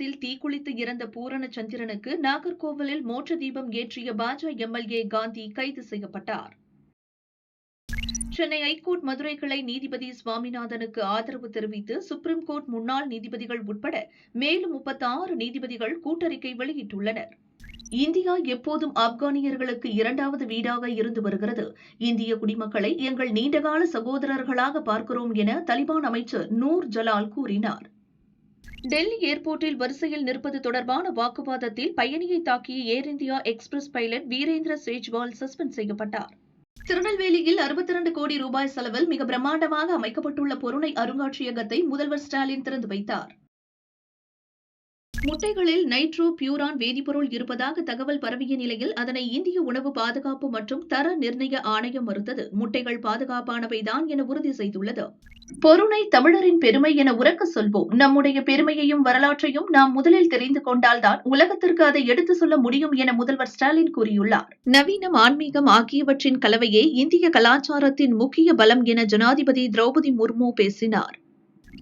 வெள்ளத்தில் தீக்குளித்து இறந்த பூரணச்சந்திரனுக்கு நாகர்கோவிலில் மோட்ச தீபம் ஏற்றிய பாஜக எம்எல்ஏ காந்தி கைது செய்யப்பட்டார். சென்னை ஐகோர்ட் மதுரை கிளை நீதிபதி சுவாமிநாதனுக்கு ஆதரவு தெரிவித்து சுப்ரீம் கோர்ட் முன்னாள் நீதிபதிகள் உட்பட மேலும் 36 நீதிபதிகள் கூட்டறிக்கை வெளியிட்டுள்ளனர். இந்தியா எப்போதும் ஆப்கானியர்களுக்கு இரண்டாவது வீடாக இருந்து வருகிறது. இந்திய குடிமக்களை எங்கள் நீண்டகால சகோதரர்களாக பார்க்கிறோம் என தலிபான் அமைச்சர் நூர் ஜலால் கூறினார். டெல்லி ஏர்போர்ட்டில் வரிசையில் நிற்பது தொடர்பான வாக்குவாதத்தில் பயணியை தாக்கிய Air India Express pilot Virendra Sejwal suspend செய்யப்பட்டார். திருநெல்வேலியில் 62 கோடி ரூபாய் செலவில் மிக பிரம்மாண்டமாக அமைக்கப்பட்டுள்ள பொருணை அருங்காட்சியகத்தை முதல்வர் ஸ்டாலின் திறந்து வைத்தார். முட்டைகளில் நைட்ரோ பியூரான் வேதிப்பொருள் இருப்பதாக தகவல் பரவிய நிலையில் அதனை இந்திய உணவு பாதுகாப்பு மற்றும் தர நிர்ணய ஆணையம் மறுத்தது. முட்டைகள் பாதுகாப்பானவைதான் என உறுதி செய்துள்ளது. பொருணை தமிழரின் பெருமை என உரக்க சொல்வோம். நம்முடைய பெருமையையும் வரலாற்றையும் நாம் முதலில் தெரிந்து கொண்டால்தான் உலகத்திற்கு அதை எடுத்து சொல்ல முடியும் என முதல்வர் ஸ்டாலின் கூறியுள்ளார். நவீனம், ஆன்மீகம் ஆகியவற்றின் கலவையே இந்திய கலாச்சாரத்தின் முக்கிய பலம் என ஜனாதிபதி திரௌபதி முர்மு பேசினார்.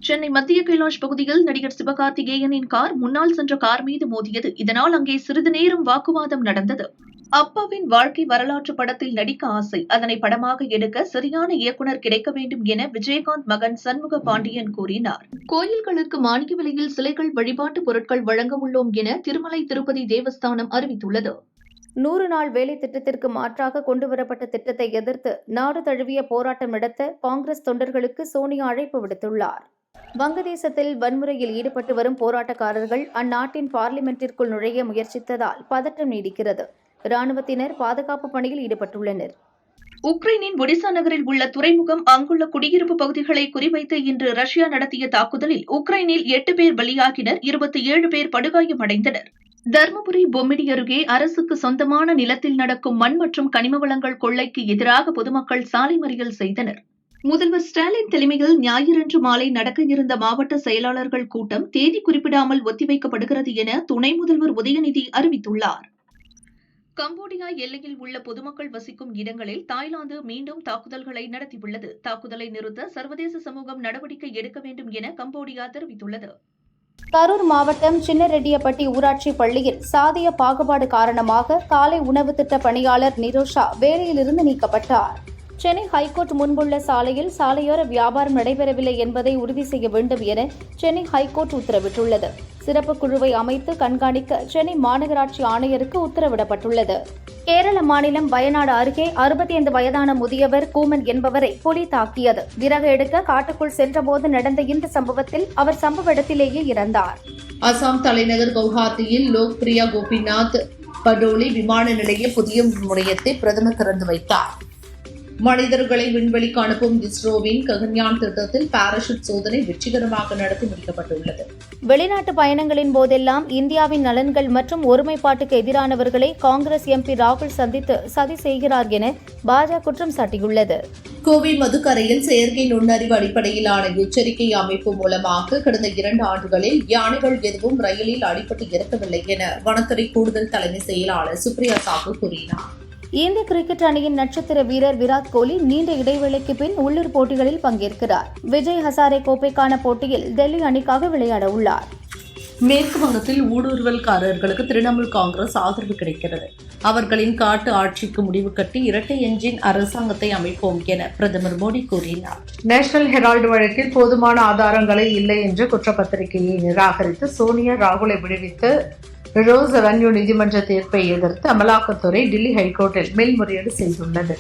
சென்னை மத்திய கைலாஷ் பகுதியில் நடிகர் சிவகார்த்திகேயனின் கார் முன்னால் சென்ற கார் மீது மோதியது. இதனால் அங்கே சிறிது நேரம் வாக்குவாதம் நடந்தது. அப்பாவின் வாழ்க்கை வரலாற்று படத்தில் நடிக்க ஆசை, அதனை படமாக எடுக்க சரியான இயக்குனர் கிடைக்க வேண்டும் என விஜயகாந்த் மகன் சண்முக பாண்டியன் கூறினார். கோயில்களுக்கு மானிய விலையில் சிலைகள், வழிபாட்டு பொருட்கள் வழங்க உள்ளோம் என திருமலை திருப்பதி தேவஸ்தானம் அறிவித்துள்ளது. 100 நாள் வேலை திட்டத்திற்கு மாற்றாக கொண்டுவரப்பட்ட திட்டத்தை எதிர்த்து நாடு தழுவிய போராட்டம் நடத்த காங்கிரஸ் தொண்டர்களுக்கு சோனியா அழைப்பு விடுத்துள்ளார். வங்கதேசத்தில் வன்முறையில் ஈடுபட்டு வரும் போராட்டக்காரர்கள் அந்நாட்டின் பார்லிமென்ட்டிற்குள் நுழைய முயற்சித்ததால் பதற்றம் நீடிக்கிறது. இராணுவத்தினர் பாதுகாப்பு பணியில் ஈடுபட்டுள்ளனர். உக்ரைனின் ஒடிசா நகரில் உள்ள துறைமுகம், அங்குள்ள குடியிருப்பு பகுதிகளை குறிவைத்து இன்று ரஷ்யா நடத்திய தாக்குதலில் உக்ரைனில் 8 பேர் பலியாகினர், 27 பேர் படுகாயமடைந்தனர். தர்மபுரி பொம்மிடி அருகே அரசுக்கு சொந்தமான நிலத்தில் நடக்கும் மண் மற்றும் கனிம வளங்கள் கொள்ளைக்கு எதிராக பொதுமக்கள் சாலை மறியல் செய்தனர். முதல்வர் ஸ்டாலின் தலைமையில் ஞாயிறன்று மாலை நடக்க இருந்த மாவட்ட செயலாளர்கள் கூட்டம் தேதி குறிப்பிடாமல் ஒத்திவைக்கப்படுகிறது என துணை முதல்வர் உதயநிதி அறிவித்துள்ளார். கம்போடியா எல்லையில் உள்ள பொதுமக்கள் வசிக்கும் இடங்களில் தாய்லாந்து மீண்டும் தாக்குதல்களை நடத்தியுள்ளது. தாக்குதலை நிறுத்த சர்வதேச சமூகம் நடவடிக்கை எடுக்க வேண்டும் என கம்போடியா தெரிவித்துள்ளது. கரூர் மாவட்டம் சின்னரெட்டியப்பட்டி ஊராட்சி பள்ளியில் சாதிய பாகுபாடு காரணமாக காலை உணவு திட்ட பணியாளர் நிரோஷா வேலையிலிருந்து நீக்கப்பட்டார். சென்னை ஹைகோர்ட் முன்புள்ள சாலையில் சாலையோர வியாபாரம் நடைபெறவில்லை என்பதை உறுதி செய்ய வேண்டும் என சென்னை ஹைகோர்ட் உத்தரவிட்டுள்ளது. சிறப்பு குழுவை அமைத்து கண்காணிக்க சென்னை மாநகராட்சி ஆணையருக்கு உத்தரவிடப்பட்டுள்ளது. கேரள மாநிலம் வயநாடு அருகே 65 வயதான முதியவர் கூமன் என்பவரை புலி தாக்கியது. விறகு எடுக்க காட்டுக்குள் சென்றபோது நடந்த இந்த சம்பவத்தில் அவர் சம்பவ இடத்திலேயே இறந்தார். அசாம் தலைநகர் கவுஹாத்தியில் லோக்பிரியா கோபிநாத் படோலி விமான நிலைய புதிய முனையத்தை பிரதமர் திறந்து வைத்தார். மனிதர்களை விண்வெளிக்கு அனுப்பும் இஸ்ரோவின் ககன்யான் திட்டத்தில் பாராசூட் சோதனை வெற்றிகரமாக நடத்தி முடிக்கப்பட்டுள்ளது. வெளிநாட்டு பயணங்களின் போதெல்லாம் இந்தியாவின் நலன்கள் மற்றும் ஒருமைப்பாட்டுக்கு எதிரானவர்களை காங்கிரஸ் எம்பி ராகுல் சந்தித்து சதி செய்கிறார் என பாஜக குற்றம் சாட்டியுள்ளது. கோவை மதுக்கரையில் செயற்கை நுண்ணறிவு அடிப்படையிலான எச்சரிக்கை அமைப்பு மூலமாக கடந்த 2 ஆண்டுகளில் யானைகள் எதுவும் ரயிலில் அடிபட்டு இறக்கவில்லை என வனத்துறை கூடுதல் தலைமை செயலாளர் சுப்ரியா சாஹூ கூறினார். இந்திய கிரிக்கெட் அணியின் நட்சத்திர வீரர் விராட் கோலி நீண்ட இடைவேளைக்கு பின் உள்ளூர் போட்டிகளில் பங்கேற்கிறார். விஜய் ஹசாரே கோப்பைக்கான போட்டியில் டெல்லி அணிக்காக விளையாட உள்ளார். மேற்கு வங்கத்தில் ஊடுருவல்காரர்களுக்கு திரிணாமுல் காங்கிரஸ் ஆதரவு கிடைக்கிறது. அவர்களின் காட்டு ஆட்சிக்கு முடிவு கட்டி இரட்டை என்ஜின் அரசாங்கத்தை அமைப்போம் என பிரதமர் மோடி கூறினார். நேஷனல் ஹெரால்டு வழக்கில் போதுமான ஆதாரங்களே இல்லை என்ற குற்றப்பத்திரிகையை நிராகரித்து சோனியா ராகுலை விடுவித்து ரோஸ் அவென்யூ நீதிமன்ற தீர்ப்பை எதிர்த்து அமலாக்கத்துறை டெல்லி ஹைகோர்ட்டில் மேல்முறையீடு செய்துள்ளது.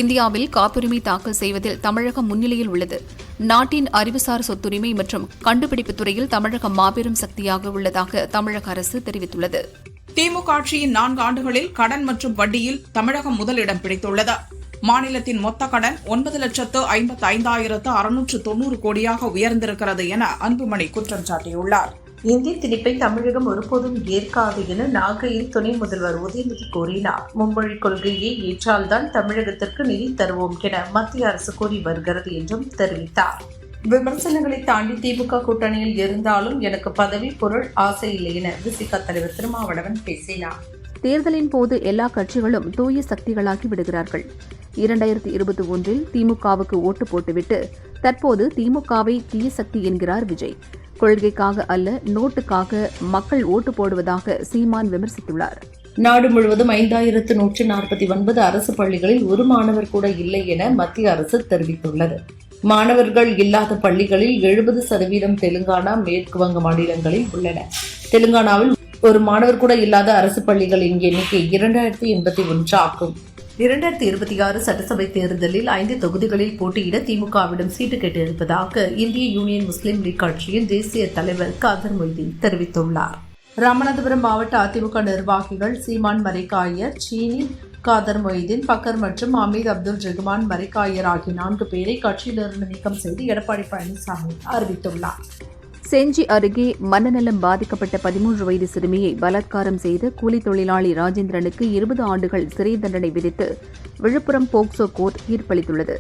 இந்தியாவில் காப்புரிமை தாக்கல் செய்வதில் தமிழகம் முன்னிலையில் உள்ளது. நாட்டின் அறிவுசார் சொத்துரிமை மற்றும் கண்டுபிடிப்பு துறையில் தமிழகம் மாபெரும் சக்தியாக உள்ளதாக தமிழக அரசு தெரிவித்துள்ளது. திமுக ஆட்சியின் 4 ஆண்டுகளில் கடன் மற்றும் வட்டியில் தமிழகம் முதலிடம் பிடித்துள்ளது. மாநிலத்தின் மொத்த கடன் 9,55,690 கோடியாக உயர்ந்திருக்கிறது என அன்புமணி குற்றம் சாட்டியுள்ளார். இந்திய திணிப்பை தமிழகம் ஒருபோதும் ஏற்காது என நாகையில் துணை முதல்வர் உதயநிதி கூறினார். மும்மொழி கொள்கையை ஏற்றால்தான் தமிழகத்திற்கு நிதி தருவோம் என மத்திய அரசு கூறி வருகிறது என்றும் தெரிவித்தார். விமர்சனங்களை தாண்டி திமுக கூட்டணியில் இருந்தாலும் எனக்கு பதவி, பொருள் ஆசை இல்லை என விசிக தலைவர் திருமாவளவன் பேசினார். தேர்தலின் போது எல்லா கட்சிகளும் தூய சக்திகளாகி விடுகிறார்கள். 2021 திமுகவுக்கு ஓட்டு போட்டுவிட்டு தற்போது திமுகவை தீய சக்தி என்கிறார் விஜய். கொள்கைக்காக அல்ல, நோட்டுக்காக மக்கள் ஓட்டு போடுவதாக சீமான் விமர்சித்துள்ளார். நாடு முழுவதும் 5149 அரசு பள்ளிகளில் ஒரு மாணவர் கூட இல்லை என மத்திய அரசு தெரிவித்துள்ளது. மாணவர்கள் இல்லாத பள்ளிகளில் 70% தெலுங்கானா, மேற்கு வங்க மாநிலங்களில் உள்ளன. தெலுங்கானாவில் ஒரு மாணவர் கூட இல்லாத அரசு பள்ளிகளின் எண்ணிக்கை 2081 ஆகும். 2026 சட்டசபை தேர்தலில் 5 தொகுதிகளில் போட்டியிட திமுகவிடம் சீட்டு கேட்டிருப்பதாக இந்திய யூனியன் முஸ்லீம் லீக் கட்சியின் தேசிய தலைவர் காதர் மொய்தீன் தெரிவித்துள்ளார். ராமநாதபுரம் மாவட்ட அதிமுக நிர்வாகிகள் சீமான் மரைக்காயர், சீனி, காதர் மொய்தீன், பக்கர் மற்றும் அமீத் அப்துல் ரஹ்மான் மரைக்காயர் ஆகிய 4 பேரை கட்சியிலிருந்து நீக்கம் செய்து எடப்பாடி பழனிசாமி அறிவித்துள்ளார். செஞ்சி அருகே மனநலம் பாதிக்கப்பட்ட 13 வயது சிறுமியை பலாத்காரம் செய்த கூலி தொழிலாளி ராஜேந்திரனுக்கு 20 ஆண்டுகள் சிறை தண்டனை விதித்து விழுப்புரம் போக்சோ கோர்ட் தீர்ப்பளித்துள்ளது.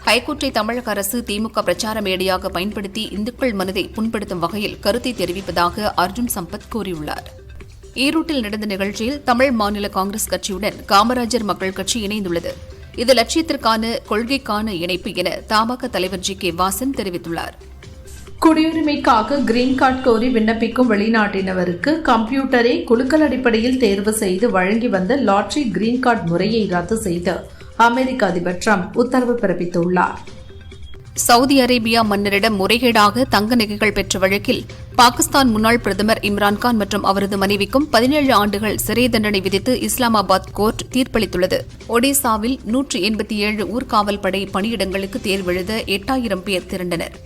ஹைகோர்ட்டை தமிழக அரசு திமுக பிரச்சார மேடையாக பயன்படுத்தி இந்துக்கள் மனதை புண்படுத்தும் வகையில் கருத்தை தெரிவிப்பதாக அர்ஜுன் சம்பத் கூறியுள்ளார். ஈரோட்டில் நடந்த நிகழ்ச்சியில் தமிழ் மாநில காங்கிரஸ் கட்சியுடன் காமராஜர் மக்கள் கட்சி இணைந்துள்ளது. இது லட்சியத்திற்கான கொள்கைக்கான இணைப்பு என தமாக தலைவர் ஜி.கே. வாசன் தெரிவித்துள்ளார். குடியுரிமைக்காக கிரீன் கார்டு கோரி விண்ணப்பிக்கும் வெளிநாட்டினருக்கு கம்ப்யூட்டரை குலுக்கல் அடிப்படையில் தேர்வு செய்து வழங்கி வந்த லாட்டரி கிரீன் கார்டு முறையை ரத்து செய்து அமெரிக்க அதிபர் டிரம்ப் உத்தரவு பிறப்பித்துள்ளார். சவுதி அரேபியா மன்னரிடம் முறைகேடாக தங்க நகைகள் பெற்ற வழக்கில் பாகிஸ்தான் முன்னாள் பிரதமர் இம்ரான்கான் மற்றும் அவரது மனைவிக்கும் 17 ஆண்டுகள் சிறை தண்டனை விதித்து இஸ்லாமாபாத் கோர்ட் தீர்ப்பளித்துள்ளது. ஒடிசாவில் 187 ஊர்காவல் படை பணியிடங்களுக்கு தேர்வெழுத 8000 பேர் திரண்டனர்.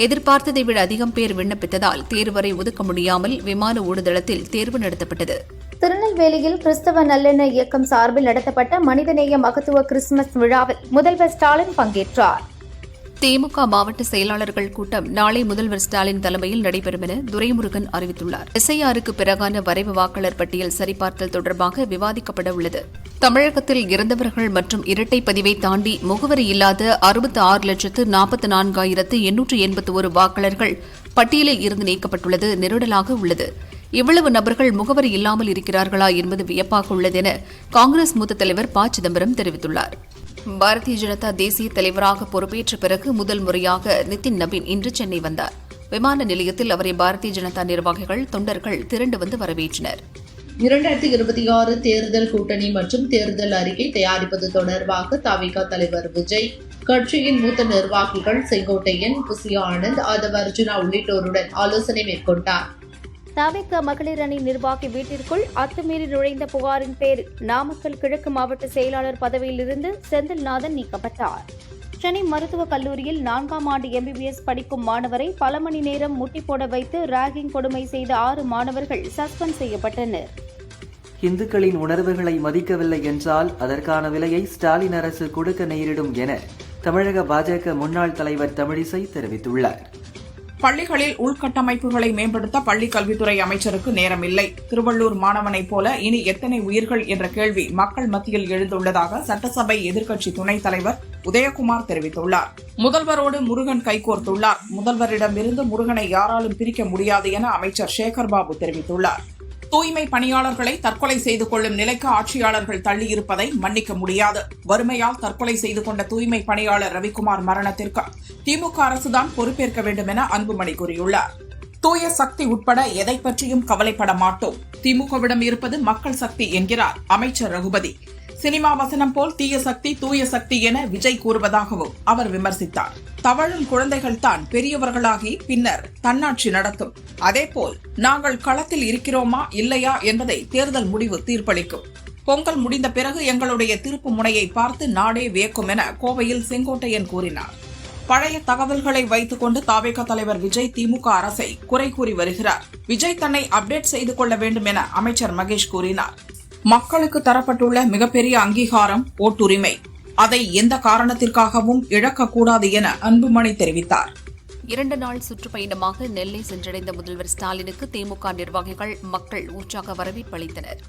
எதிர்பார்த்ததை விட அதிகம் பேர் விண்ணப்பித்ததால் தேர்வரை ஒதுக்க முடியாமல் விமான ஓடுதளத்தில் தேர்வு நடத்தப்பட்டது. திருநெல்வேலியில் கிறிஸ்தவ நல்லெண்ண இயக்கம் சார்பில் நடத்தப்பட்ட மனிதநேய மகத்துவ கிறிஸ்துமஸ் விழாவில் முதல்வர் ஸ்டாலின் பங்கேற்றார். திமுக மாவட்ட செயலாளர்கள் கூட்டம் நாளை முதல்வர் ஸ்டாலின் தலைமையில் நடைபெறும் என துரைமுருகன் அறிவித்துள்ளார். SIR-க்கு பிறகான வரைவு வாக்காளர் பட்டியல் சரிபார்த்தல் தொடர்பாக விவாதிக்கப்பட உள்ளது. தமிழகத்தில் இறந்தவர்கள் மற்றும் இரட்டை பதிவை தாண்டி முகவரி இல்லாத 66,44,881 வாக்காளர்கள் பட்டியலில் இருந்து நீக்கப்பட்டுள்ளது நெருடலாக உள்ளது. இவ்வளவு நபர்கள் முகவரி இல்லாமல் இருக்கிறார்களா என்பது வியப்பாக உள்ளது என காங்கிரஸ் மூத்த தலைவர் ப. சிதம்பரம் தெரிவித்துள்ளார். பாரதிய ஜனதா தேசிய தலைவராக பொறுப்பேற்ற பிறகு முதல் முறையாக நிதின் நபீன் இன்று சென்னை வந்தார். விமான நிலையத்தில் அவரை பாரதிய ஜனதா நிர்வாகிகள், தொண்டர்கள் திரண்டு வந்து வரவேற்றனர். 2026 தேர்தல் கூட்டணி மற்றும் தேர்தல் அறிக்கை தயாரிப்பது தொடர்பாக தவிக தலைவர் விஜய், கட்சியின் மூத்த நிர்வாகிகள் செங்கோட்டையன், புசியா ஆனந்த், ஆதவ அர்ஜுனா உள்ளிட்டோருடன் ஆலோசனை மேற்கொண்டார். தவிக மகளிர் அணி நிர்வாகி வீட்டிற்குள் அத்துமீறி நுழைந்த புகாரின் பேரில் நாமக்கல் கிழக்கு மாவட்ட செயலாளர் பதவியிலிருந்து செந்தில்நாதன் நீக்கப்பட்டார். சென்னை மருத்துவக் கல்லூரியில் 4ஆம் ஆண்டு MBBS படிக்கும் மாணவரை பல மணி நேரம் முட்டி போட வைத்து ராகிங் கொடுமை செய்த 6 மாணவர்கள் சஸ்பெண்ட் செய்யப்பட்டனர். இந்துக்களின் உணர்வுகளை மதிக்கவில்லை என்றால் அதற்கான விலையை ஸ்டாலின் அரசு கொடுக்க நேரிடும் என தமிழக பாஜக முன்னாள் தலைவர் தமிழிசை தெரிவித்துள்ளார். பள்ளிகளில் உள்கட்டமைப்புகளை மேம்படுத்த பள்ளிக் கல்வித்துறை அமைச்சருக்கு நேரமில்லை. திருவள்ளூர் மாணவனைப் போல இனி எத்தனை உயிர்கள் என்ற கேள்வி மக்கள் மத்தியில் எழுந்துள்ளதாக சட்டசபை எதிர்க்கட்சி துணைத் தலைவர் உதயகுமார் தெரிவித்துள்ளார். முதல்வரோடு முருகன் கைகோர்த்துள்ளார். முதல்வரிடமிருந்து முருகனை யாராலும் பிரிக்க முடியாது என அமைச்சர் சேகர்பாபு தெரிவித்துள்ளார். தூய்மை பணியாளர்களை தற்கொலை செய்து கொள்ளும் நிலைக்கு ஆட்சியாளர்கள் தள்ளியிருப்பதை மன்னிக்க முடியாது. வறுமையால் தற்கொலை செய்து கொண்ட தூய்மை பணியாளர் ரவிக்குமார் மரணத்திற்கு திமுக அரசுதான் பொறுப்பேற்க வேண்டும் என அன்புமணி கூறியுள்ளார். தூய சக்தி உட்பட எதை பற்றியும் கவலைப்பட மாட்டோம். திமுகவிடம் இருப்பது மக்கள் சக்தி என்கிறார் அமைச்சர் ரகுபதி. சினிமா வசனம் போல் தீய சக்தி தூய சக்தி என விஜய் கூறுவதாகவும் அவர் விமர்சித்தார். தவழும் குழந்தைகள் தான் பெரியவர்களாகி பின்னர் தன்னாட்சி நடத்தும். அதேபோல் நாங்கள் களத்தில் இருக்கிறோமா இல்லையா என்பதை தேர்தல் முடிவு தீர்ப்பளிக்கும். பொங்கல் முடிந்த பிறகு எங்களுடைய திருப்பு முனையை பார்த்து நாடே வியக்கும் என கோவையில் செங்கோட்டையன் கூறினார். பழைய தகவல்களை வைத்துக் கொண்டு தவிக தலைவர் விஜய் திமுக அரசை குறை கூறி வருகிறார். விஜய் தன்னை அப்டேட் செய்து கொள்ள வேண்டும் என அமைச்சர் மகேஷ் கூறினார். மக்களுக்கு தரப்பட்டுள்ள மிகப்பெரிய அங்கீகாரம் ஓட்டுரிமை. அதை எந்த காரணத்திற்காகவும் இழக்கக்கூடாது என அன்புமணி தெரிவித்தார். 2 நாள் சுற்றுப்பயணமாக நெல்லை சென்றடைந்த முதல்வர் ஸ்டாலினுக்கு திமுக நிர்வாகிகள், மக்கள் உற்சாக வரவேற்பு அளித்தனர்.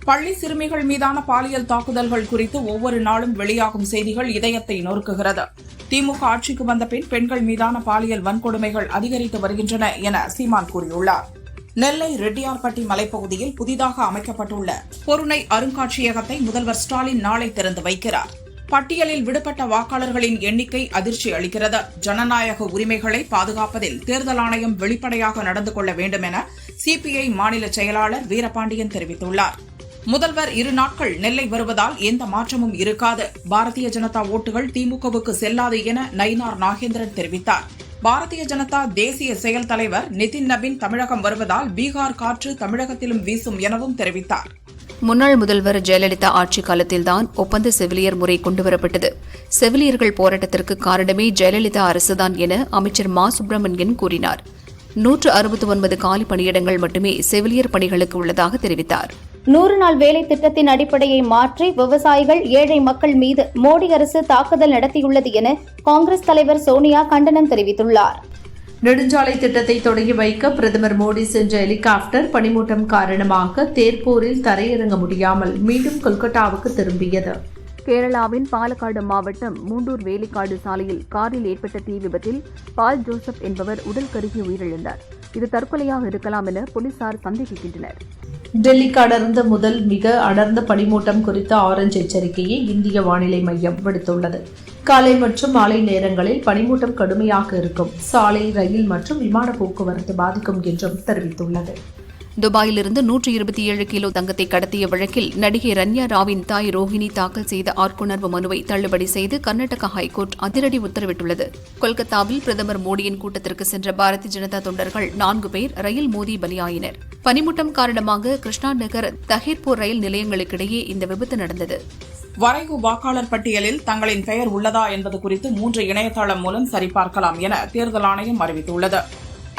பள்ளி சிறுமிகள் மீதான பாலியல் தாக்குதல்கள் குறித்து ஒவ்வொரு நாளும் வெளியாகும் செய்திகள் இதயத்தை நொறுக்குகிறது. திமுக ஆட்சிக்கு வந்த பின் பெண்கள் மீதான பாலியல் வன்கொடுமைகள் அதிகரித்து வருகின்றன என சீமான் கூறியுள்ளார். நெல்லை ரெட்டியார்பட்டி மலைப்பகுதியில் புதிதாக அமைக்கப்பட்டுள்ள பொருணை அருங்காட்சியகத்தை முதல்வர் ஸ்டாலின் நாளை திறந்து வைக்கிறார். பட்டியலில் விடுபட்ட வாக்காளர்களின் எண்ணிக்கை அதிர்ச்சி அளிக்கிறது. ஜனநாயக உரிமைகளை பாதுகாப்பதில் தேர்தல் ஆணையம் வெளிப்படையாக நடந்து கொள்ள வேண்டும் என சிபிஐ மாநில செயலாளர் வீரபாண்டியன் தெரிவித்துள்ளார். முதல்வர் 2 நாட்கள் நெல்லை வருவதால் எந்த மாற்றமும் இருக்காது. பாரதிய ஜனதா ஓட்டுகள் திமுகவுக்கு செல்லாது என நயினார் நாகேந்திரன் தெரிவித்தார். பாரதிய ஜனதா தேசிய செயல் தலைவர் நிதின் நபீன் தமிழகம் வருவதால் பீகார் காற்று தமிழகத்திலும் வீசும் எனவும் தெரிவித்தார். முன்னாள் முதல்வர் ஜெயலலிதா ஆட்சிக் காலத்தில்தான் ஒப்பந்த செவிலியர் முறை கொண்டுவரப்பட்டது. செவிலியர்கள் போராட்டத்திற்கு காரணமே ஜெயலலிதா அரசுதான் என அமைச்சர் மா சுப்பிரமணியன் கூறினார். 169 காலி பணியிடங்கள் மட்டுமே செவிலியர் பணிகளுக்கு உள்ளதாக தெரிவித்தார். 100 நாள் வேலை திட்டத்தின் அடிப்படையை மாற்றி விவசாயிகள், ஏழை மக்கள் மீது மோடி அரசு தாக்குதல் நடத்தியுள்ளது என காங்கிரஸ் தலைவர் சோனியா கண்டனம் தெரிவித்துள்ளார். நெடுஞ்சாலை திட்டத்தை தொடங்கி வைக்க பிரதமர் மோடி சென்ற ஹெலிகாப்டர் பனிமூட்டம் காரணமாக தேர்ப்பூரில் தரையிறங்க முடியாமல் மீண்டும் கொல்கத்தாவுக்கு திரும்பியது. கேரளாவின் பாலக்காடு மாவட்டம் மூண்டூர் வேலிக்காடு சாலையில் காரில் ஏற்பட்ட தீ விபத்தில் பால் ஜோசப் என்பவர் உடல் கருகி உயிரிழந்தார். இது தற்கொலையாக இருக்கலாம் என போலீசார் சந்தேகிக்கின்றனர். டெல்லிக்கு அடர்ந்த முதல் மிக அடர்ந்த பனிமூட்டம் குறித்த ஆரஞ்சு எச்சரிக்கையை இந்திய வானிலை மையம் விடுத்துள்ளது. காலை மற்றும் மாலை நேரங்களில் பனிமூட்டம் கடுமையாக இருக்கும். சாலை, ரயில் மற்றும் விமான போக்குவரத்து பாதிக்கும் என்றும் தெரிவித்துள்ளது. துபாயிலிருந்து 127 கிலோ தங்கத்தை கடத்திய வழக்கில் நடிகை ரன்யா ராவின் தாய் ரோஹிணி தாக்கல் செய்த ஆட்கொணர்வு மனுவை தள்ளுபடி செய்து கர்நாடக ஹைகோர்ட் அதிரடி உத்தரவிட்டுள்ளது. கொல்கத்தாவில் பிரதமர் மோடியின் கூட்டத்திற்கு சென்ற பாரதிய ஜனதா தொண்டர்கள் 4 பேர் ரயில் மோதி பலியாயினர். பனிமூட்டம் காரணமாக கிருஷ்ணா நகர், தஹீர்பூர் ரயில் நிலையங்களுக்கிடையே இந்த விபத்து நடந்தது. வரைவு வாக்காளர் பட்டியலில் தங்களின் பெயர் உள்ளதா என்பது குறித்து 3 இணையதளம் மூலம் சரிபார்க்கலாம் என தேர்தல் ஆணையம் அறிவித்துள்ளது.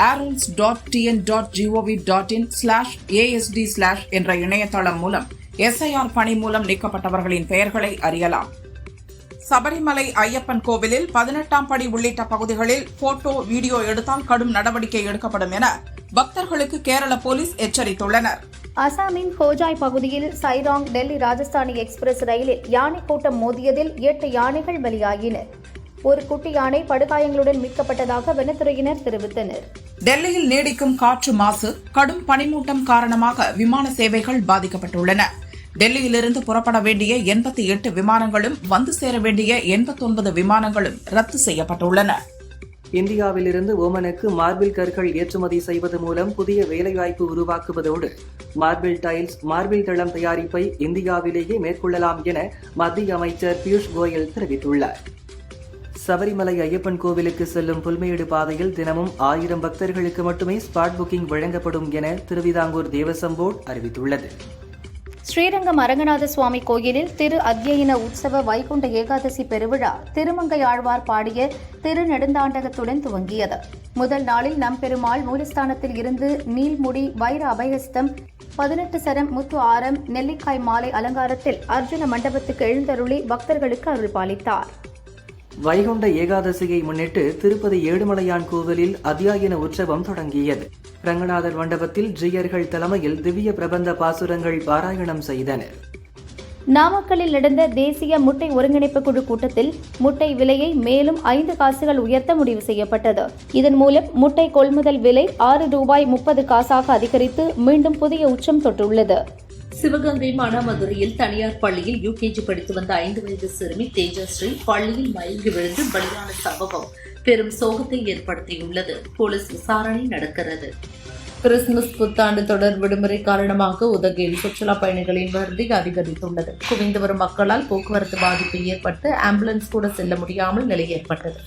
arrules.tn.gov.in/asd/ என்ற இணையதளம் மூலம் SIR பணி மூலம் நீக்கப்பட்டவர்களின் பெயர்களை அறியலாம். சபரிமலை ஐயப்பன் கோவிலில் 18ஆம் படி உள்ளிட்ட பகுதிகளில் போட்டோ, வீடியோ எடுத்தால் கடும் நடவடிக்கை எடுக்கப்படும் என பக்தர்களுக்கு கேரள போலீஸ் எச்சரித்துள்ளனர். அசாமின் ஹோஜாய் பகுதியில் சைராங் டெல்லி ராஜஸ்தானி எக்ஸ்பிரஸ் ரயிலில் யானை கூட்டம் மோதியதில் 8 யானைகள் பலியாயின. ஒரு குட்டி யானை படுகாயங்களுடன் மீட்கப்பட்டதாக வனத்துறையினர் தெரிவித்தனர். டெல்லியில் நீடிக்கும் காற்று மாசு, கடும் பனிமூட்டம் காரணமாக விமான சேவைகள் பாதிக்கப்பட்டுள்ளன. டெல்லியிலிருந்து புறப்பட வேண்டிய 88 விமானங்களும் வந்து சேர வேண்டிய 89 விமானங்களும் ரத்து செய்யப்பட்டுள்ளன. இந்தியாவிலிருந்து ஓமனுக்கு மார்பிள் கற்கள் ஏற்றுமதி செய்வது மூலம் புதிய வேலைவாய்ப்பு உருவாக்குவதோடு மார்பிள் டைல்ஸ், மார்பிள் தளம் தயாரிப்பை இந்தியாவிலேயே மேற்கொள்ளலாம் என மத்திய அமைச்சர் பியூஷ் கோயல் தெரிவித்துள்ளார். சபரிமலை ஐயப்பன் கோவிலுக்கு செல்லும் புல்மேடு பாதையில் தினமும் 1000 பக்தர்களுக்கு மட்டுமே ஸ்பாட் புக்கிங் வழங்கப்படும் என திருவிதாங்கூர் தேவசம் போர்டு அறிவித்துள்ளது. ஸ்ரீரங்கம் அரங்கநாத சுவாமி கோயிலில் திரு அத்யயன உற்சவ வைகுண்ட ஏகாதசி பெருவிழா திருமங்கை ஆழ்வார் பாடிய திருநெடுந்தாண்டகத்துடன் துவங்கியது. முதல் நாளில் நம்பெருமாள் மூலஸ்தானத்தில் இருந்து நீல்முடி, வைர அபயஸ்தம், 18 சரம் முத்து ஆரம், நெல்லிக்காய் மாலை அலங்காரத்தில் அர்ஜுன மண்டபத்துக்கு எழுந்தருளி பக்தர்களுக்கு அருள்பாலித்தார். வைகுண்ட ஏகாதசியை முன்னிட்டு திருப்பதி ஏழுமலையான் கோவிலில் அத்தியாயன உற்சவம் தொடங்கியது. ரங்கநாதர் மண்டபத்தில் ஜீயர்கள் தலைமையில் திவ்ய பிரபந்த பாசுரங்கள் பாராயணம் செய்தனர். நாமக்கல்லில் நடந்த தேசிய முட்டை ஒருங்கிணைப்பு குழு கூட்டத்தில் முட்டை விலையை மேலும் 5 காசுகள் உயர்த்த முடிவு செய்யப்பட்டது. இதன் மூலம் முட்டை கொள்முதல் விலை ₹6.30 அதிகரித்து மீண்டும் புதிய உச்சம் தொட்டுள்ளது. சிவகங்கை மானாமதுரையில் தனியார் பள்ளியில் UKG படித்து வந்த 5 வயது சிறுமி தேஜஸ்ரீ பள்ளியில் மயங்கி விழுந்து பலியான சம்பவம் பெரும் சோகத்தை ஏற்படுத்தியுள்ளது. போலீஸ் விசாரணை நடக்கிறது. கிறிஸ்துமஸ் புத்தாண்டு தொடர் விடுமுறை காரணமாக உதகையில் சுற்றுலா பயணிகளின் வருகை அதிகரித்துள்ளது. குவிந்து வரும் மக்களால் போக்குவரத்து பாதிப்பு ஏற்பட்டு ஆம்புலன்ஸ் கூட செல்ல முடியாமல் நிலை ஏற்பட்டது.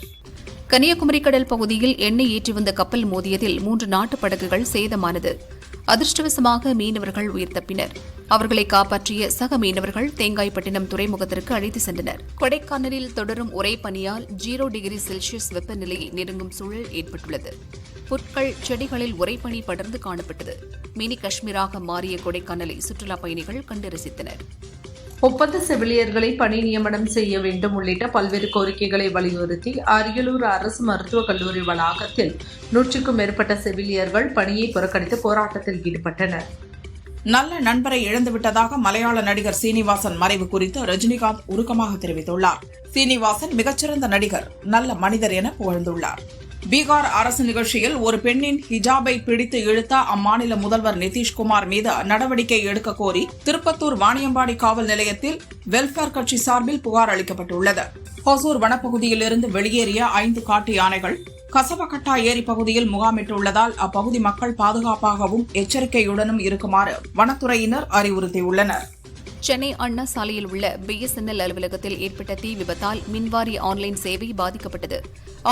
கன்னியாகுமரி கடல் பகுதியில் எண்ணெய் ஏற்றி வந்த கப்பல் மோதியதில் 3 நாட்டு படகுகள் சேதமானது. அதிர்ஷ்டவசமாக மீனவர்கள் உயிர் தப்பினர். அவர்களை காப்பாற்றிய சக மீனவர்கள் தேங்காய்பட்டினம் துறைமுகத்திற்கு அழைத்து சென்றனர். கொடைக்கானலில் தொடரும் உறை பனியால் 0 டிகிரி செல்சியஸ் வெப்பநிலையை நெருங்கும் சூழல் ஏற்பட்டுள்ளது. புற்கள், செடிகளில் உறைபனி படர்ந்து காணப்பட்டது. மினி காஷ்மீராக மாறிய கொடைக்கானலை சுற்றுலா பயணிகள் கண்டு ரசித்தனர். ஒப்பந்த செவிலியர்களை பணி நியமனம் செய்ய வேண்டும் உள்ளிட்ட பல்வேறு கோரிக்கைகளை வலியுறுத்தி அரியலூர் அரசு மருத்துவக் கல்லூரி வளாகத்தில் 100க்கும் மேற்பட்ட செவிலியர்கள் பணியை புறக்கணித்து போராட்டத்தில் ஈடுபட்டனர். நல்ல நண்பரை இழந்துவிட்டதாக மலையாள நடிகர் சீனிவாசன் மறைவு குறித்து ரஜினிகாந்த் உருக்கமாக தெரிவித்துள்ளார். சீனிவாசன் மிகச்சிறந்த நடிகர், நல்ல மனிதர் என புகழ்ந்துள்ளார். பீகார் அரசு நிகழ்ச்சியில் ஒரு பெண்ணின் ஹிஜாபை பிடித்து இழுத்த அம்மாநில முதல்வர் நிதிஷ்குமார் மீது நடவடிக்கை எடுக்க கோரி திருப்பத்தூர் வாணியம்பாடி காவல் நிலையத்தில் வெல்ஃபேர் கட்சி சார்பில் புகார் அளிக்கப்பட்டுள்ளது. ஹொசூர் வனப்பகுதியிலிருந்து வெளியேறிய 5 காட்டு யானைகள் கசவகட்டா ஏரி பகுதியில் முகாமிட்டுள்ளதால் அப்பகுதி மக்கள் பாதுகாப்பாகவும் எச்சரிக்கையுடனும் இருக்குமாறு வனத்துறையினர் அறிவுறுத்தியுள்ளனர். சென்னை அண்ணா சாலையில் உள்ள பிஎஸ்என்எல் அலுவலகத்தில் ஏற்பட்ட தீ விபத்தால் மின்வாரிய ஆன்லைன் சேவை பாதிக்கப்பட்டது.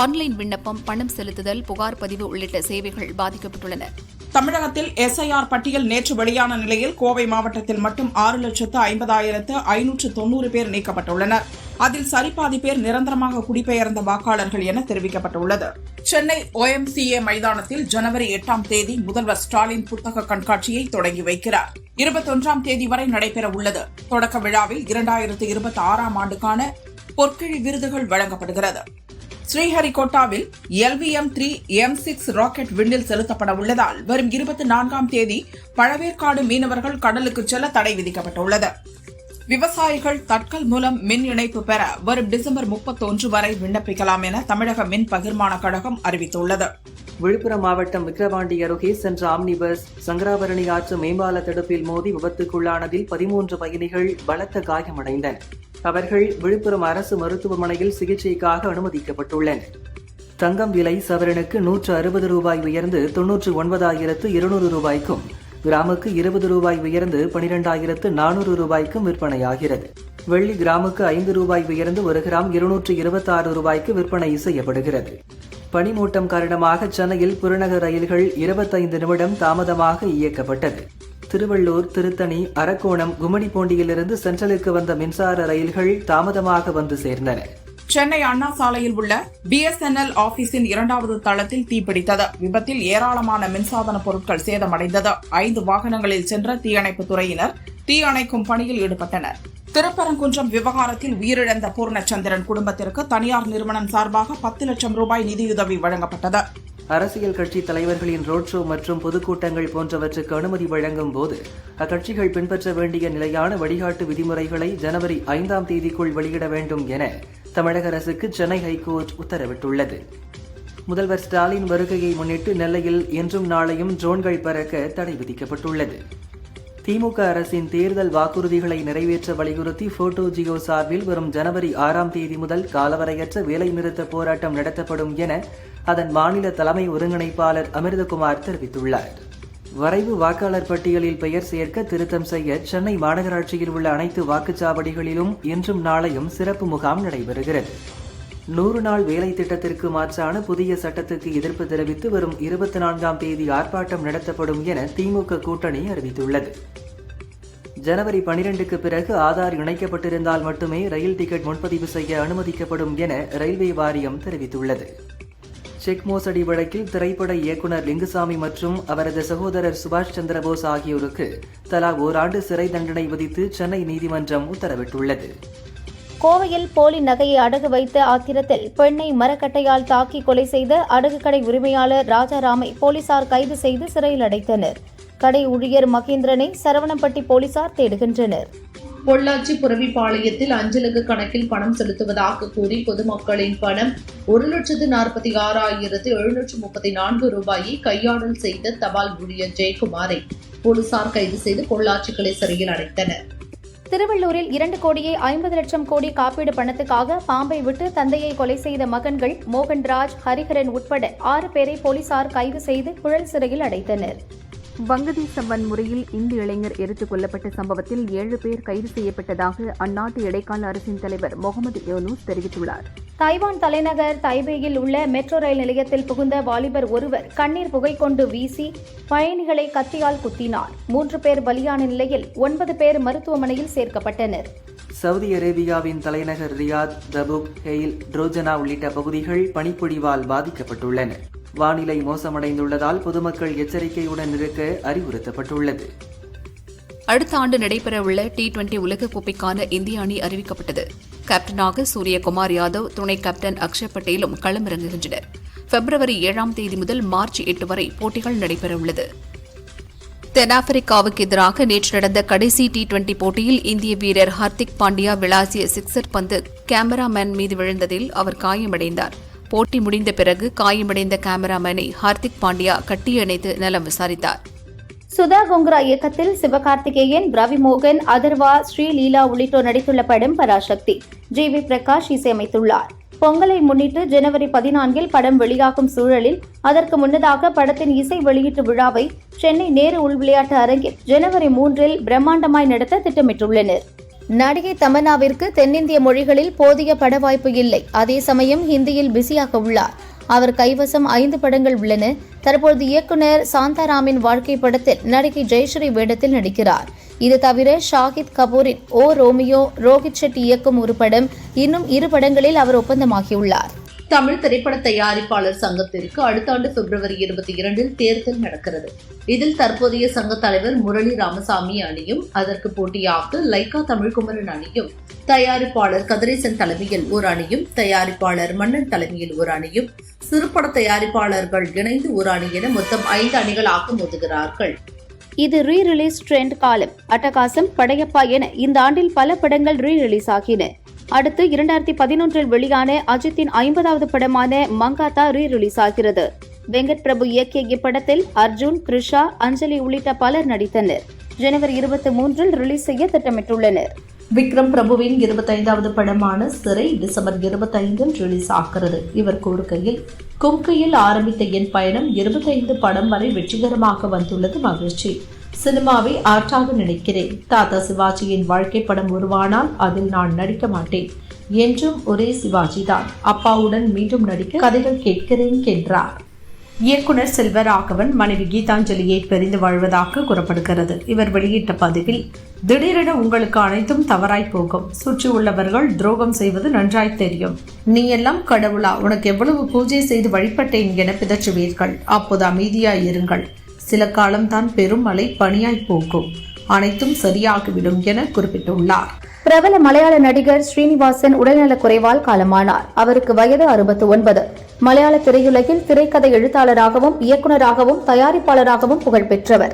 ஆன்லைன் விண்ணப்பம், பணம் செலுத்துதல், புகார் பதிவு உள்ளிட்ட சேவைகள் பாதிக்கப்பட்டுள்ளன. தமிழகத்தில் எஸ்ஐஆர் பட்டியல் நேற்று வெளியான நிலையில் கோவை மாவட்டத்தில் மட்டும் 6,50,590 பேர் நீக்கப்பட்டுள்ளனர். அதில் சரிபாதி பேர் நிரந்தரமாக குடிபெயர்ந்த வாக்காளர்கள் என தெரிவிக்கப்பட்டுள்ளது. சென்னை OMCA மைதானத்தில் ஜனவரி 8ஆம் தேதி முதல்வர் ஸ்டாலின் புத்தக கண்காட்சியை தொடங்கி வைக்கிறார். 21ஆம் தேதி வரை நடைபெற உள்ளது. தொடக்க விழாவில் 2026ஆம் ஆண்டுக்கான பொற்கிழி விருதுகள் வழங்கப்படுகிறது. ஸ்ரீஹரிகோட்டாவில் LVM-3 M6 ராக்கெட் விண்ணில் செலுத்தப்பட உள்ளதால் வரும் 24ஆம் தேதி பழவேற்காடு மீனவர்கள் கடலுக்கு செல்ல தடை விதிக்கப்பட்டுள்ளது. விவசாயிகள் தட்கல் மூலம் மின் இணைப்பு பெற வரும் டிசம்பர் 31 வரை விண்ணப்பிக்கலாம் என தமிழக மின் பகிர்மான கழகம் அறிவித்துள்ளது. விழுப்புரம் மாவட்டம் விக்கிரவாண்டி அருகே சென்ற ஆம்னி பஸ் சங்கராபரணி ஆற்று மேம்பால தடுப்பில் மோதி விபத்துக்குள்ளானதில் 13 பயணிகள் பலத்த காயமடைந்தனர். அவர்கள் விழுப்புரம் அரசு மருத்துவமனையில் சிகிச்சைக்காக அனுமதிக்கப்பட்டுள்ளனர். தங்கம் விலை சவரனுக்கு 160 ரூபாய் உயர்ந்து 99,200 ரூபாய்க்கும், கிராமுக்கு 20 ரூபாய் உயர்ந்து 12,400 ரூபாய்க்கும் விற்பனையாகிறது. வெள்ளி கிராமுக்கு 5 ரூபாய் உயர்ந்து 1 கிராம் 226 ரூபாய்க்கு விற்பனை செய்யப்படுகிறது. பனிமூட்டம் காரணமாக சென்னையில் புறநகர் ரயில்கள் 25 நிமிடம் தாமதமாக இயக்கப்பட்டது. திருவள்ளூர், திருத்தணி, அரக்கோணம், கும்மிடிப்பூண்டியிலிருந்து சென்ட்ரலுக்கு வந்த மின்சார ரயில்கள் தாமதமாக வந்து சேர்ந்தன. சென்னை அண்ணா சாலையில் உள்ள BSNL ஆபீஸின் 2வது தளத்தில் தீப்பிடித்தது. விபத்தில் ஏராளமான மின்சாதன பொருட்கள் சேதமடைந்தது. 5 வாகனங்களில் சென்ற தீயணைப்புத் துறையினர் தீ அணைக்கும் பணியில் ஈடுபட்டனர். திருப்பரங்குன்றம் விவகாரத்தில் உயிரிழந்த பூர்ணச்சந்திரன் குடும்பத்திற்கு தனியார் நிறுவனம் சார்பாக 10 லட்சம் ரூபாய் நிதியுதவி வழங்கப்பட்டது. அரசியல் கட்சி தலைவர்களின் ரோட் ஷோ மற்றும் பொதுக்கூட்டங்கள் போன்றவற்றுக்கு அனுமதி வழங்கும் போது அக்கட்சிகள் பின்பற்ற வேண்டிய நிலையான வழிகாட்டு விதிமுறைகளை ஜனவரி 5ஆம் தேதிக்குள் வெளியிட வேண்டும் என தமிழக அரசுக்கு சென்னை ஹைகோர்ட் உத்தரவிட்டுள்ளது. முதல்வர் ஸ்டாலின் வருகையை முன்னிட்டு நெல்லையில் இன்றும் நாளையும் ட்ரோன்கள் பறக்க தடை விதிக்கப்பட்டுள்ளது. திமுக அரசின் தேர்தல் வாக்குறுதிகளை நிறைவேற்ற வலியுறுத்தி போட்டோ ஜியோ சார்பில் வரும் ஜனவரி 6ஆம் தேதி முதல் காலவரையற்ற வேலைநிறுத்த போராட்டம் நடத்தப்படும் என அதன் மாநில தலைமை ஒருங்கிணைப்பாளர் அமிர்தகுமார் தெரிவித்துள்ளார். வரைவு வாக்காளர் பட்டியலில் பெயர் சேர்க்க திருத்தம் செய்ய சென்னை மாநகராட்சியில் உள்ள அனைத்து வாக்குச்சாவடிகளிலும் இன்றும் நாளையும் சிறப்பு முகாம் நடைபெறுகிறது. 100 நாள் வேலை திட்டத்திற்கு மாற்றான புதிய சட்டத்துக்கு எதிர்ப்பு தெரிவித்து வரும் 24ஆம் தேதி ஆர்ப்பாட்டம் நடத்தப்படும் என திமுக கூட்டணி அறிவித்துள்ளது. ஜனவரி 12க்கு பிறகு ஆதார் இணைக்கப்பட்டிருந்தால் மட்டுமே ரயில் டிக்கெட் முன்பதிவு செய்ய அனுமதிக்கப்படும் என ரயில்வே வாரியம் தெரிவித்துள்ளது. செக் மோசடி வழக்கில் திரைப்பட இயக்குநர் லிங்குசாமி மற்றும் அவரது சகோதரர் சுபாஷ் சந்திரபோஸ் ஆகியோருக்கு தலா ஓராண்டு சிறை தண்டனை விதித்து சென்னை நீதிமன்றம் உத்தரவிட்டுள்ளது. கோவையில் போலி நகையை அடகு வைத்த ஆத்திரத்தில் பெண்ணை மரக்கட்டையால் தாக்கி கொலை செய்த அடகுக்கடை உரிமையாளர் ராஜாராமை போலீசார் கைது செய்து சிறையில் அடைத்தனர். கடை ஊழியர் மகேந்திரனை சரவணம்பட்டி போலீசார் தேடுகின்றனர். பொள்ளாச்சி புரவிப்பாளையத்தில் அஞ்சலக கணக்கில் பணம் செலுத்துவதாக கூறி பொதுமக்களின் பணம் 1,46,734 ரூபாயை கையாடல் செய்த தபால் ஊழியர் ஜெயக்குமாரை போலீசார் கைது செய்து பொள்ளாச்சி கிளை சிறையில் அடைத்தனர். திருவள்ளூரில் 2,50,00,000 கோடி காப்பீடு பணத்துக்காக பாம்பை விட்டு தந்தையை கொலை செய்த மகன்கள் மோகன்ராஜ், ஹரிஹரன் உட்பட 6 பேரை போலீசார் கைது செய்து புழல் சிறையில் அடைத்தனர். வங்கதேச வன்முறையில் இந்திய இளைஞர் எரித்துக் கொல்லப்பட்ட சம்பவத்தில் 7 பேர் கைது செய்யப்பட்டதாக அந்நாட்டு இடைக்கால அரசின் தலைவர் முகமது யூனூஸ் தெரிவித்துள்ளார். தைவான் தலைநகர் தைபேயில் உள்ள மெட்ரோ ரயில் நிலையத்தில் புகுந்த வாலிபர் ஒருவர் கண்ணீர் புகை கொண்டு வீசி பயணிகளை கத்தியால் குத்தினார். 3 பேர் பலியான நிலையில் 9 பேர் மருத்துவமனையில் சேர்க்கப்பட்டனர். சவுதி அரேபியாவின் தலைநகர் ரியாத், தபுக், ஹெயில், ட்ரோஜனா உள்ளிட்ட பகுதிகள் பனிப்பொழிவால் பாதிக்கப்பட்டுள்ளன. வானிலை மோசமடைந்துள்ளதால் பொதுமக்கள் எச்சரிக்கையுடன் இருக்க அறிவுறுத்தப்பட்டுள்ளது. அடுத்த ஆண்டு நடைபெறவுள்ள T20 உலகக்கோப்பைக்கான இந்திய அணி அறிவிக்கப்பட்டது. கேப்டனாக சூரியகுமார் யாதவ், துணை கேப்டன் அக்ஷர் பட்டேலும் களமிறங்குகின்றனர். பிப்ரவரி 7ஆம் தேதி முதல் மார்ச் 8 வரை போட்டிகள் நடைபெறவுள்ளது. தென்னாப்பிரிக்காவுக்கு எதிராக நேற்று நடந்த கடைசி T20 போட்டியில் இந்திய வீரர் ஹர்திக் பாண்டியா விளாசிய சிக்ஸர் பந்து கேமராமேன் மீது விழுந்ததில் அவர் காயமடைந்தார். போட்டி முடிந்த பிறகு காயமடைந்த கேமராமேனை ஹார்திக் பாண்டியா கட்டியணைத்து நலம் விசாரித்தார். சுதா கோங்கரா இயக்கத்தில் சிவகார்த்திகேயன், ரவிமோகன், அதர்வா, ஸ்ரீலீலா உள்ளிட்டோர் நடித்துள்ள படம் பராசக்தி. ஜி.வி. பிரகாஷ் இசையமைத்துள்ளார். பொங்கலை முன்னிட்டு ஜனவரி 14 படம் வெளியாகும் சூழலில் அதற்கு முன்னதாக படத்தின் இசை வெளியீட்டு விழாவை சென்னை நேரு உள்விளையாட்டு அரங்கில் ஜனவரி 3 பிரம்மாண்டமாய் நடத்த திட்டமிட்டுள்ளனர். நடிகை தமன்னாவிற்கு தென்னிந்திய மொழிகளில் போதிய பட வாய்ப்பு இல்லை. அதே சமயம் ஹிந்தியில் பிஸியாக உள்ளார். அவர் கைவசம் 5 படங்கள் உள்ளன. தற்போது இயக்குனர் சாந்தாராமின் வாழ்க்கை படத்தில் நடிகை ஜெயஸ்ரீ வேடத்தில் நடிக்கிறார். இது தவிர ஷாஹித் கபூரின் ஓ ரோமியோ, ரோஹித் ஷெட்டி இயக்கும் ஒரு படம், இன்னும் 2 படங்களில் அவர் ஒப்பந்தமாகியுள்ளார். தமிழ் திரைப்பட தயாரிப்பாளர் சங்கத்திற்கு அடுத்த ஆண்டு பிப்ரவரி 22 தேர்தல் நடக்கிறது. இதில் தற்போதைய சங்க தலைவர் முரளி ராமசாமி அணியும், அதற்கு போட்டியாக லைகா தமிழ்குமரன் அணியும், தயாரிப்பாளர் கதிரேசன் தலைமையில் ஒரு அணியும், தயாரிப்பாளர் மன்னன் தலைமையில் ஒரு அணியும், சிறுபட தயாரிப்பாளர்கள் இணைந்து ஒரு அணி என மொத்தம் 5 அணிகளாக மோதுகிறார்கள். இது ரீ-ரிலீஸ் ட்ரெண்ட் காலம். அட்டகாசம், படையப்பா என இந்த ஆண்டில் பல படங்கள் ரீ-ரிலீஸ் ஆகின. அடுத்து 2011 வெளியான அஜித்தின் 50வது படமான மங்காத்தா ரீ-ரிலீஸ் ஆகிறது. வெங்கட் பிரபு இயக்கிய இப்படத்தில் அர்ஜுன், த்ரிஷா, அஞ்சலி உள்ளிட்ட பலர் நடித்தனர். ஜனவரி 23 ரிலீஸ் செய்ய திட்டமிட்டுள்ளனர். விக்ரம் பிரபுவின் 25வது படமான சிறை டிசம்பர் 25 ரிலீஸ் ஆகிறது. இவர் கூறுகையில், கும்கையில் ஆரம்பித்த என் பயணம் 25 படம் வரை வெற்றிகரமாக வந்துள்ளது மகிழ்ச்சி. சினிமாவை ஆர்ட்டாக நினைக்கிறேன். தாத்தா சிவாஜியின் வாழ்க்கை படம் உருவானால் அதில் நான் நடிக்க மாட்டேன். என்றும் ஒரே சிவாஜி தான். அப்பாவுடன் மீண்டும் நடிக்க கதைகள் கேட்கிறேன் என்றார். இயக்குனர் செல்வராகவன் மனைவி கீதாஞ்சலியை பிரிந்து வாழ்வதாக கூறப்படுகிறது. இவர் வெளியிட்ட பதிவில், திடீரென உங்களுக்கு அனைத்தும் தவறாய் போகும். சுற்றி உள்ளவர்கள் துரோகம் செய்வது நன்றாய் தெரியும். நீ எல்லாம் கடவுளா, உனக்கு எவ்வளவு பூஜை செய்து வழிபட்டேன் என பிதற்றுவீர்கள். அப்போது அமைதியாய் இருங்கள். சில காலம்தான் பெரும் மழை பனியாய் போகும். அனைத்தும் சரியாகிவிடும் என குறிப்பிட்டுள்ளார். பிரபல மலையாள நடிகர் ஸ்ரீனிவாசன் உடல்நலக் குறைவால் காலமானார். அவருக்கு வயது 69. மலையாள திரையுலகில் திரைக்கதை எழுத்தாளராகவும், இயக்குநராகவும், தயாரிப்பாளராகவும் புகழ்பெற்றவர்.